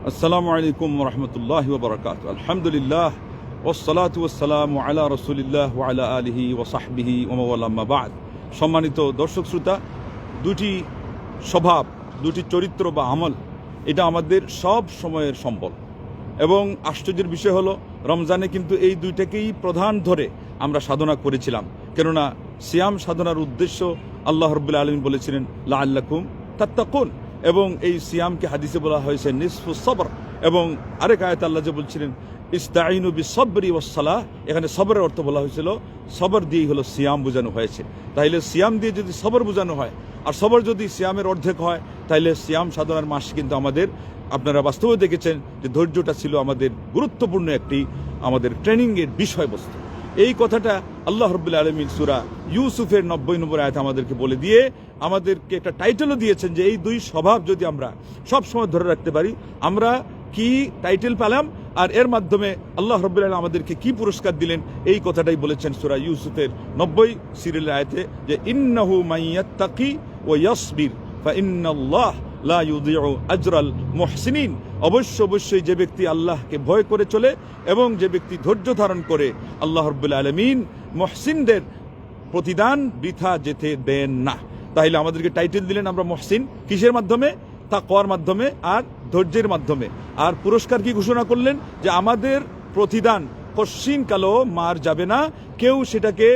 আসসালামু আলাইকুম রহমতুল্লাহি ওয়া বারাকাতুহু। আলহামদুলিল্লাহ ওয়াসসালাতু ওয়াসসালামু আলা রাসূলিল্লাহ ওয়া আলা আলিহি ওয়া সাহবিহি ওয়া মাওয়ালা, আম্মা বা'দ। সম্মানিত দর্শক শ্রোতা, দুটি স্বভাব, দুটি চরিত্র বা আমল, এটা আমাদের সব সময়ের সম্বল। এবং আশ্চর্যের বিষয় হলো, রমজানে কিন্তু এই দুইটাকেই প্রধান ধরে আমরা সাধনা করেছিলাম। কেননা সিয়াম সাধনার উদ্দেশ্য আল্লাহ রাব্বুল আলামিন বলেছিলেন লাআল্লাকুম তাত্তাকুন, এবং এই সিয়ামকে হাদিসে বলা হয়েছে নিসফুস সবর। এবং আরেক আয়াতে আল্লাহ যে বলছিলেন ইস্তাইনু বিসবরি ওয়াস সালাহ, এখানে সবরের অর্থ বলা হয়েছিল, সবর দিয়েই হলো সিয়াম বোঝানো হয়েছে। তাইলে সিয়াম দিয়ে যদি সবর বোঝানো হয়, আর সবর যদি সিয়ামের অর্ধেক হয়, তাইলে সিয়াম সাধনার মাস কিন্তু আমাদের, আপনারা বাস্তবে দেখেছেন যে ধৈর্যটা ছিল আমাদের গুরুত্বপূর্ণ একটি আমাদের ট্রেনিংয়ের বিষয়বস্তু। এই কথাটা আল্লাহ রাব্বুল আলামিন সূরা ইউসুফের 90 নম্বর আয়াতে আমাদেরকে বলে দিয়ে আমাদেরকে একটা টাইটেলও দিয়েছেন যে এই দুই স্বভাব যদি আমরা সব সময় ধরে রাখতে পারি, আমরা কি টাইটেল পেলাম আর এর মাধ্যমে আল্লাহ রাব্বুল আলামিন আমাদেরকে কি পুরস্কার দিলেন, এই কথাটাই বলেছেন সূরা ইউসুফের 90 সিরিয়ালের আয়াতে, যে ইন্নাহু মাইয়াত্তাকি ওয়া ইয়াসবির ফাইন্নাল্লাহ লা ইউযিউ আজরাল মুহসিনিন। অবশ্যই যে ব্যক্তি আল্লাহকে ভয় করে চলে এবং যে ব্যক্তি ধৈর্য ধারণ করে, আল্লাহ রাব্বুল আলামিন মুহসিনদের প্রতিদান বৃথা যেতে দেন না। তাহলে আমাদেরকে টাইটেল দিলেন আমরা মুহসিন কিসের মাধ্যমে? তাকওয়ার মাধ্যমে আর ধৈর্যের মাধ্যমে। আর পুরস্কার কি ঘোষণা করলেন? যে আমাদের প্রতিদান কশ্চিন কালো মার যাবে না, কেউ সেটাকে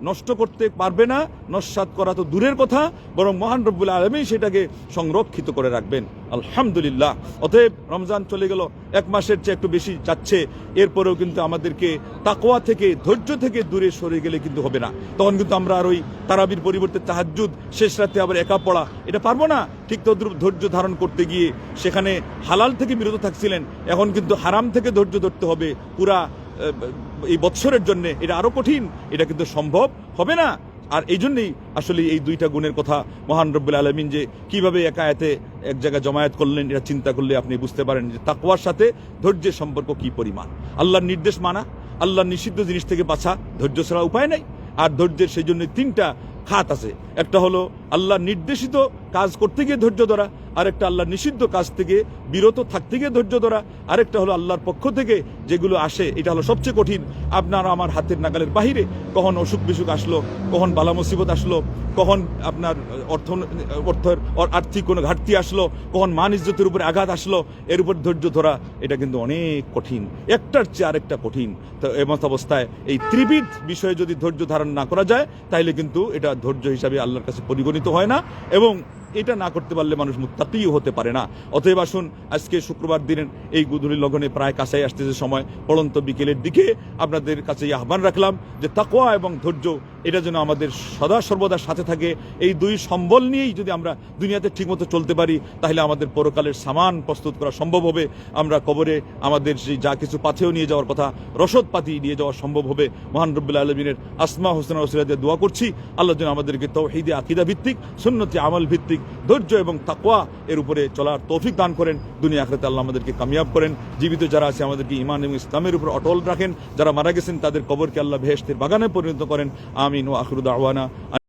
নষ্ট করতে পারবে না, নস্যাৎ করা তো দূরের কথা, বরং মহান রব্বুল আলামিন সেটাকে সংরক্ষিত করে রাখবেন। আলহামদুলিল্লাহ। অতএব রমজান চলে গেল, এক মাসের চেয়ে একটু বেশি যাচ্ছে, এরপরেও কিন্তু আমাদেরকে তাকওয়া থেকে, ধৈর্য থেকে দূরে সরে গেলে কিন্তু হবে না। তখন কিন্তু আমরা আর ওই তারাবির পরিবর্তে তাহাজ্জুদ, শেষ রাতে আবার একা পড়া, এটা পারবো না। ঠিক তদ্রুপ ধৈর্য ধারণ করতে গিয়ে সেখানে হালাল থেকে বিরত থাকছিলেন, এখন কিন্তু হারাম থেকে ধৈর্য ধরতে হবে পুরা এই বৎসরের জন্য। এটা আরো কঠিন, এটা কিন্তু সম্ভব হবে না। আর এই জন্যই আসলে এই দুইটা গুণের কথা মহান রব্বুল আলামিন যে কিভাবে একা আয়াতে এক জায়গায় জমায়েত করলেন, এটা চিন্তা করলে আপনি বুঝতে পারেন যে তাকওয়ার সাথে ধৈর্যের সম্পর্ক কি পরিমাণ। আল্লাহর নির্দেশ মানা, আল্লাহর নিষিদ্ধ জিনিস থেকে বাঁচা, ধৈর্য ছাড়া উপায় নাই। আর ধৈর্যের সেই জন্য তিনটা খাত আছে। একটা হলো আল্লাহর নির্দেশিত কাজ করতে গিয়ে ধৈর্য ধরা, আরেকটা আল্লাহর নিষিদ্ধ কাজ থেকে বিরত থাকতে গিয়ে ধৈর্য ধরা, আরেকটা হলো আল্লাহর পক্ষ থেকে যেগুলো আসে, এটা হলো সবচেয়ে কঠিন। আপনার আমার হাতের নাগালের বাহিরে, কখন অসুখ বিসুখ আসলো, কখন বালা মুসিবত আসলো, কখন আপনার অর্থের আর্থিক কোনো ঘাটতি আসলো, কখন মান ইজ্জতের উপরে আঘাত আসলো, এর উপর ধৈর্য ধরা এটা কিন্তু অনেক কঠিন, একটার চেয়ে আরেকটা কঠিন। তো এমত অবস্থায় এই ত্রিবিধ বিষয়ে যদি ধৈর্য ধারণ না করা যায়, তাইলে কিন্তু এটা ধৈর্য হিসাবে আল্লাহর কাছে পরিগণিত হয় না, এবং এটা না করতে পারলে মানুষ মুত্তাকিও হতে পারে না। অতএব আসুন, আজকে শুক্রবার দিনের এই গুধূলি লগনে প্রায় কাছে আসতেছে সময়, পড়ন্ত বিকেলের দিকে আপনাদের কাছে আহ্বান রাখলাম যে তাকওয়া এবং ধৈর্য এটা যেন আমাদের সদা সর্বদা সাথে থাকে। এই দুই সম্বল নিয়েই যদি আমরা দুনিয়াতে ঠিকমতো চলতে পারি, তাহলে আমাদের পরকালের সামান প্রস্তুত করা সম্ভব হবে। আমরা কবরে আমাদের সেই যা কিছু পাথেও নিয়ে যাওয়ার কথা, রসদ পাতি নিয়ে যাওয়া সম্ভব হবে। মহান রব্বুল আলামিনের আসমা হোসেনা ওসিলা দিয়ে দোয়া করছি, আল্লাহ যেন আমাদেরকে তাওহীদে আকীদা ভিত্তিক, সুন্নতে আমল ভিত্তিক ধৈর্য এবং তাকওয়া এর উপরে চলার তৌফিক দান করেন। দুনিয়া আখিরাতে আল্লাহ আমাদেরকে কামিয়াব করেন। জীবিত যারা আছে আমাদেরকে ঈমান এবং ইসলামের উপর অটল রাখেন। যারা মারা গেছেন তাদের কবরকে আল্লাহ বেহেশতের বাগানে পরিণত করেন। আমিন ওয়া আখিরু দাওয়ানা।